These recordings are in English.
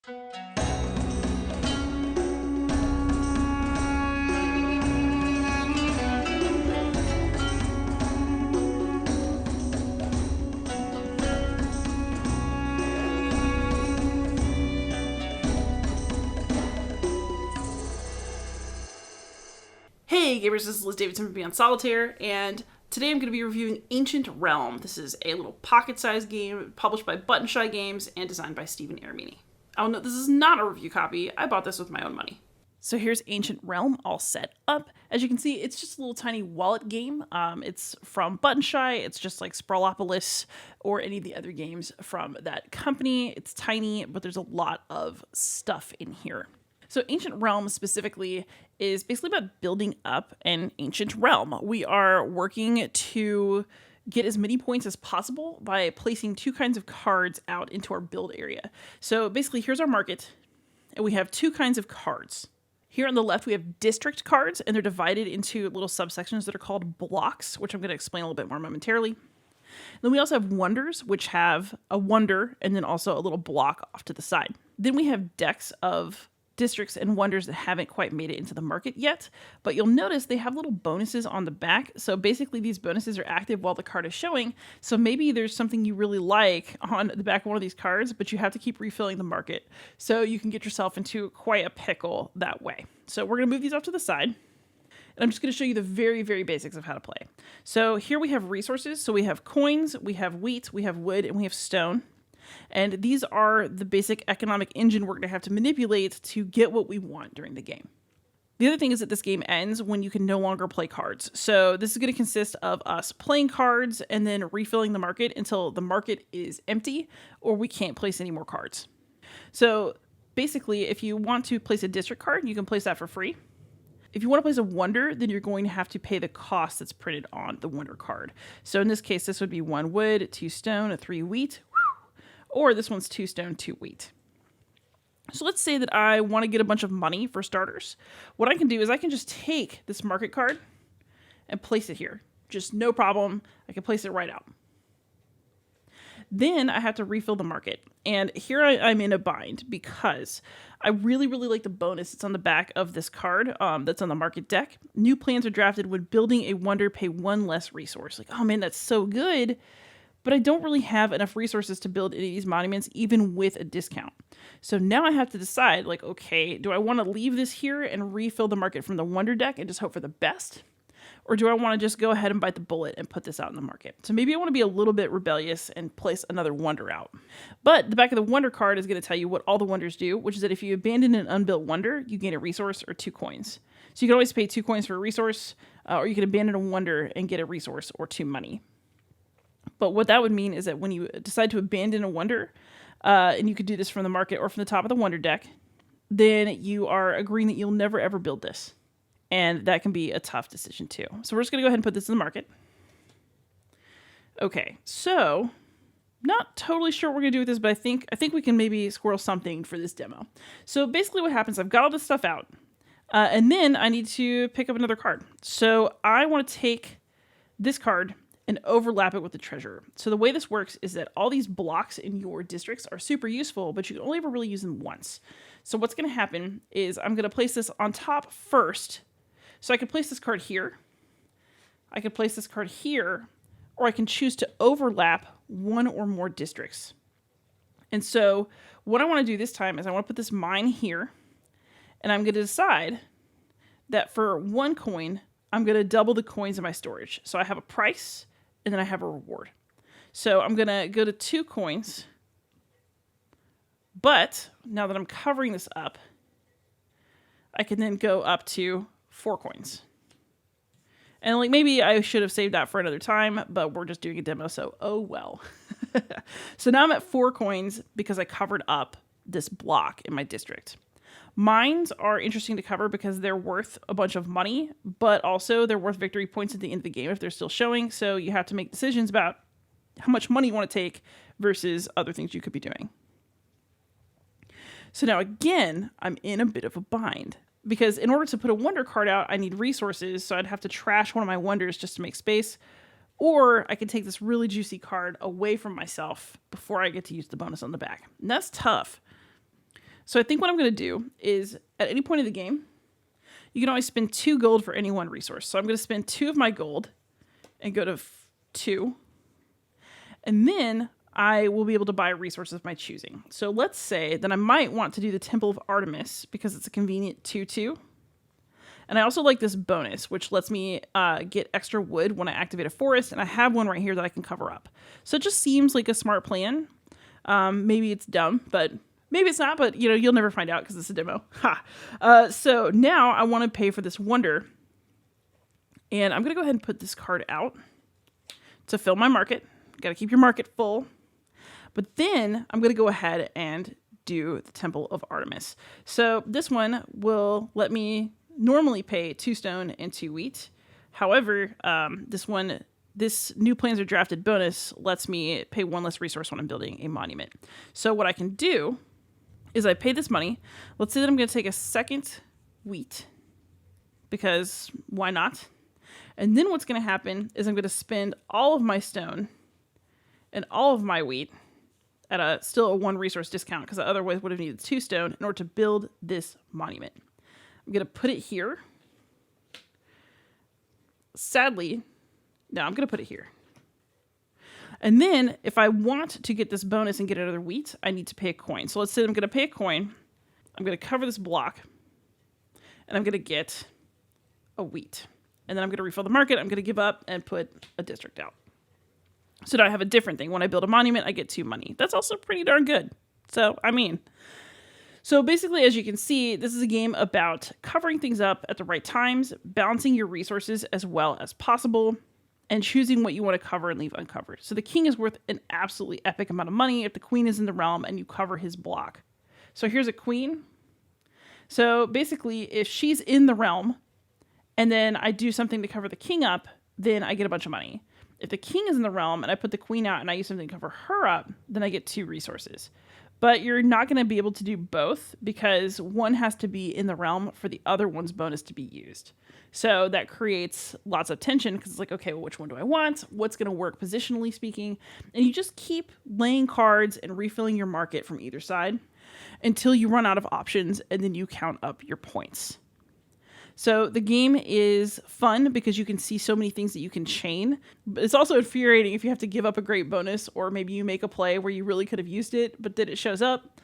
Hey gamers, this is Liz Davidson from Beyond Solitaire, and today I'm going to be reviewing Ancient Realm. This is a little pocket-sized game published by Button Shy Games and designed by Stephen Aramini. I'll note this is not a review copy. I bought this with my own money. So here's Ancient Realm all set up. As you can see, it's just a little tiny wallet game. It's from Button Shy. It's just like Sprawlopolis or any of the other games from that company. It's tiny, but there's a lot of stuff in here. So Ancient Realm specifically is basically about building up an ancient realm. We are working to get as many points as possible by placing two kinds of cards out into our build area. So basically here's our market, and we have two kinds of cards. Here on the left we have district cards, and they're divided into little subsections that are called blocks, which I'm going to explain a little bit more momentarily. Then we also have wonders, which have a wonder and then also a little block off to the side. Then we have decks of districts and wonders that haven't quite made it into the market yet, but you'll notice they have little bonuses on the back. So basically these bonuses are active while the card is showing. So maybe there's something you really like on the back of one of these cards, but you have to keep refilling the market. So you can get yourself into quite a pickle that way. So we're going to move these off to the side. And I'm just going to show you the very, very basics of how to play. So here we have resources. So we have coins, we have wheat, we have wood, and we have stone. And these are the basic economic engine we're going to have to manipulate to get what we want during the game. The other thing is that this game ends when you can no longer play cards. So this is going to consist of us playing cards and then refilling the market until the market is empty or we can't place any more cards. So basically, if you want to place a district card, you can place that for free. If you want to place a wonder, then you're going to have to pay the cost that's printed on the wonder card. So in this case, this would be 1 wood, 2 stone, 3 wheat. Or this one's 2 stone, 2 wheat. So let's say that I want to get a bunch of money for starters. What I can do is I can just take this market card and place it here. Just no problem. I can place it right out. Then I have to refill the market. And here I'm in a bind because I really, really like the bonus that's on the back of this card that's on the market deck. New plans are drafted when building a wonder, pay 1 less resource. Like, oh man, that's so good. But I don't really have enough resources to build any of these monuments, even with a discount. So now I have to decide, like, okay, do I want to leave this here and refill the market from the wonder deck and just hope for the best? Or do I want to just go ahead and bite the bullet and put this out in the market? So maybe I want to be a little bit rebellious and place another wonder out. But the back of the wonder card is going to tell you what all the wonders do, which is that if you abandon an unbuilt wonder, you gain a resource or 2 coins. So you can always pay 2 coins for a resource, or you can abandon a wonder and get a resource or 2 money. But what that would mean is that when you decide to abandon a wonder, and you could do this from the market or from the top of the wonder deck, then you are agreeing that you'll never ever build this. And that can be a tough decision too. So we're just going to go ahead and put this in the market. Okay, so not totally sure what we're going to do with this, but I think we can maybe squirrel something for this demo. So basically what happens, I've got all this stuff out, and then I need to pick up another card. So I want to take this card and overlap it with the treasurer. So the way this works is that all these blocks in your districts are super useful, but you can only ever really use them once. So what's going to happen is I'm going to place this on top first. So I can place this card here. I can place this card here, or I can choose to overlap 1 or more districts. And so what I want to do this time is I want to put this mine here, and I'm going to decide that for 1 coin, I'm going to double the coins in my storage. So I have a price, and then I have a reward. So I'm going to go to 2 coins. But now that I'm covering this up, I can then go up to 4 coins. And like maybe I should have saved that for another time, but we're just doing a demo, so oh well. So now I'm at 4 coins because I covered up this block in my district. Mines are interesting to cover because they're worth a bunch of money, but also they're worth victory points at the end of the game if they're still showing. So you have to make decisions about how much money you want to take versus other things you could be doing. So now again, I'm in a bit of a bind because in order to put a wonder card out, I need resources. So I'd have to trash one of my wonders just to make space. Or I could take this really juicy card away from myself before I get to use the bonus on the back. And that's tough. So I think what I'm going to do is at any point in the game, you can always spend 2 gold for any one resource. So I'm going to spend 2 of my gold and go to 2. And then I will be able to buy resources of my choosing. So let's say that I might want to do the Temple of Artemis because it's a convenient 2/2. And I also like this bonus, which lets me get extra wood when I activate a forest. And I have one right here that I can cover up. So it just seems like a smart plan. Maybe it's dumb, but maybe it's not. But, you'll never find out because it's a demo. So now I want to pay for this wonder. And I'm going to go ahead and put this card out to fill my market. Got to keep your market full. But then I'm going to go ahead and do the Temple of Artemis. So this one will let me normally pay 2 stone and 2 wheat. However, this new plans are drafted bonus lets me pay 1 less resource when I'm building a monument. So what I can do is I pay this money. Let's say that I'm going to take a 2nd wheat because why not? And then what's going to happen is I'm going to spend all of my stone and all of my wheat at still a 1 resource discount because I otherwise would have needed 2 stone in order to build this monument. I'm going to put it here. Sadly, no, I'm going to put it here. And then if I want to get this bonus and get another wheat, I need to pay a coin. So let's say I'm going to pay a coin. I'm going to cover this block. And I'm going to get a wheat. And then I'm going to refill the market. I'm going to give up and put a district out. So now I have a different thing. When I build a monument, I get 2 money. That's also pretty darn good. So basically, as you can see, this is a game about covering things up at the right times, balancing your resources as well as possible, and choosing what you want to cover and leave uncovered. So the king is worth an absolutely epic amount of money if the queen is in the realm and you cover his block. So here's a queen. So basically, if she's in the realm and then I do something to cover the king up, then I get a bunch of money. If the king is in the realm and I put the queen out and I use something to cover her up, then I get 2 resources. But you're not going to be able to do both because one has to be in the realm for the other one's bonus to be used. So that creates lots of tension because it's like, okay, well, which one do I want? What's going to work positionally speaking? And you just keep laying cards and refilling your market from either side until you run out of options and then you count up your points. So the game is fun because you can see so many things that you can chain. But it's also infuriating if you have to give up a great bonus or maybe you make a play where you really could have used it, but then it shows up.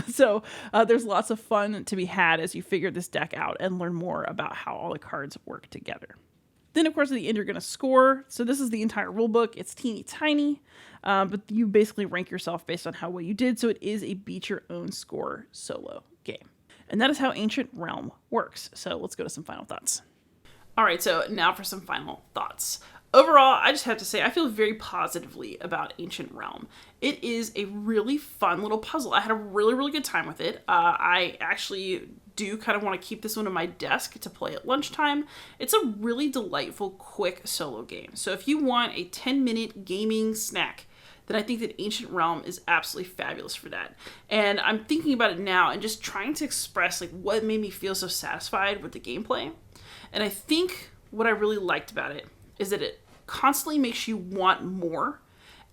So there's lots of fun to be had as you figure this deck out and learn more about how all the cards work together. Then, of course, at the end, you're going to score. So this is the entire rule book. It's teeny tiny, but you basically rank yourself based on how well you did. So it is a beat your own score solo game. And that is how Ancient Realm works. So let's go to some final thoughts. All right, so now for some final thoughts. Overall, I just have to say I feel very positively about Ancient Realm. It is a really fun little puzzle. I had a really, really good time with it. I actually do kind of want to keep this one on my desk to play at lunchtime. It's a really delightful, quick solo game. So if you want a 10-minute gaming snack, then I think that Ancient Realm is absolutely fabulous for that. And I'm thinking about it now and just trying to express what made me feel so satisfied with the gameplay. And I think what I really liked about it is that it constantly makes you want more.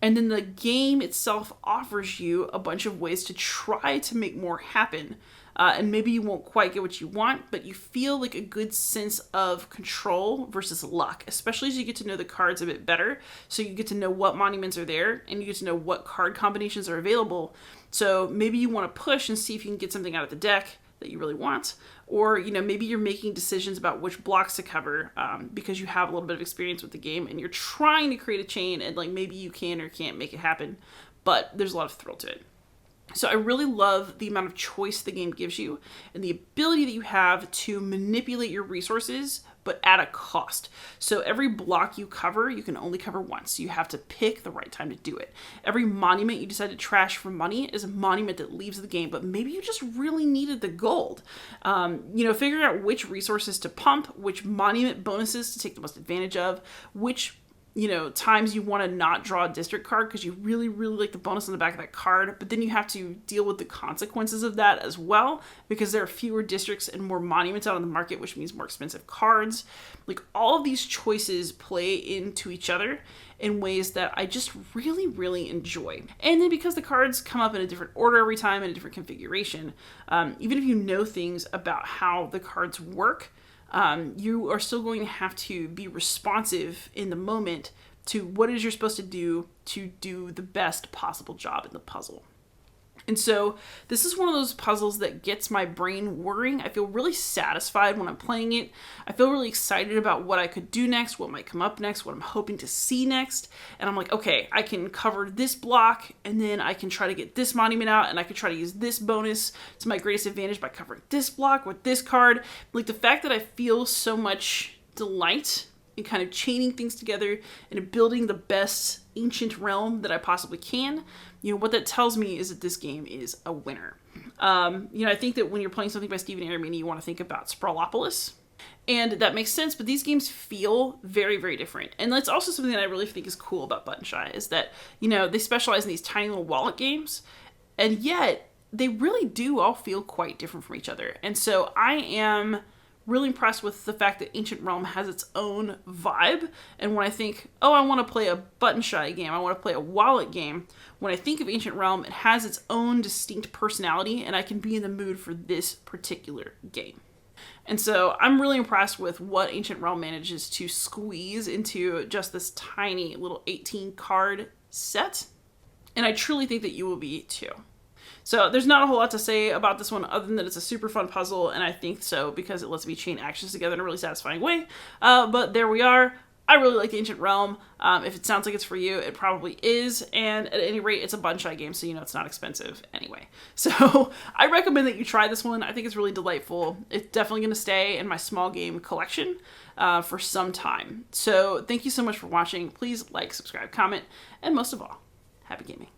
And then the game itself offers you a bunch of ways to try to make more happen. And maybe you won't quite get what you want, but you feel like a good sense of control versus luck, especially as you get to know the cards a bit better. So you get to know what monuments are there and you get to know what card combinations are available. So maybe you want to push and see if you can get something out of the deck that you really want. Or, maybe you're making decisions about which blocks to cover because you have a little bit of experience with the game and you're trying to create a chain and maybe you can or can't make it happen, but there's a lot of thrill to it. So I really love the amount of choice the game gives you and the ability that you have to manipulate your resources, but at a cost. So every block you cover, you can only cover once. You have to pick the right time to do it. Every monument you decide to trash for money is a monument that leaves the game, but maybe you just really needed the gold. Figuring out which resources to pump, which monument bonuses to take the most advantage of, which times you want to not draw a district card because you really, really like the bonus on the back of that card, but then you have to deal with the consequences of that as well because there are fewer districts and more monuments out on the market, which means more expensive cards. Like, all of these choices play into each other in ways that I just really, really enjoy. And then because the cards come up in a different order every time in a different configuration, even if you know things about how the cards work, you are still going to have to be responsive in the moment to what it is you're supposed to do the best possible job in the puzzle. And so this is one of those puzzles that gets my brain whirring. I feel really satisfied when I'm playing it. I feel really excited about what I could do next, what might come up next, what I'm hoping to see next. And I'm like, okay, I can cover this block, and then I can try to get this monument out, and I can try to use this bonus to my greatest advantage by covering this block with this card. Like, the fact that I feel so much delight in kind of chaining things together and building the best ancient realm that I possibly can, what that tells me is that this game is a winner. I think that when you're playing something by Steven Armini, you want to think about Sprawlopolis. And that makes sense, but these games feel very, very different. And that's also something that I really think is cool about Button Shy, is that, they specialize in these tiny little wallet games, and yet they really do all feel quite different from each other. And so I am really impressed with the fact that Ancient Realm has its own vibe. And when I think, I want to play a Button Shy game, I want to play a wallet game, when I think of Ancient Realm, it has its own distinct personality, and I can be in the mood for this particular game. And so I'm really impressed with what Ancient Realm manages to squeeze into just this tiny little 18 card set. And I truly think that you will be too. So there's not a whole lot to say about this one other than that it's a super fun puzzle, and I think so because it lets me chain actions together in a really satisfying way. But there we are. I really like Ancient Realm. If it sounds like it's for you, it probably is. And at any rate, it's a Button Shy game, so it's not expensive anyway. So I recommend that you try this one. I think it's really delightful. It's definitely going to stay in my small game collection for some time. So thank you so much for watching. Please like, subscribe, comment, and most of all, happy gaming.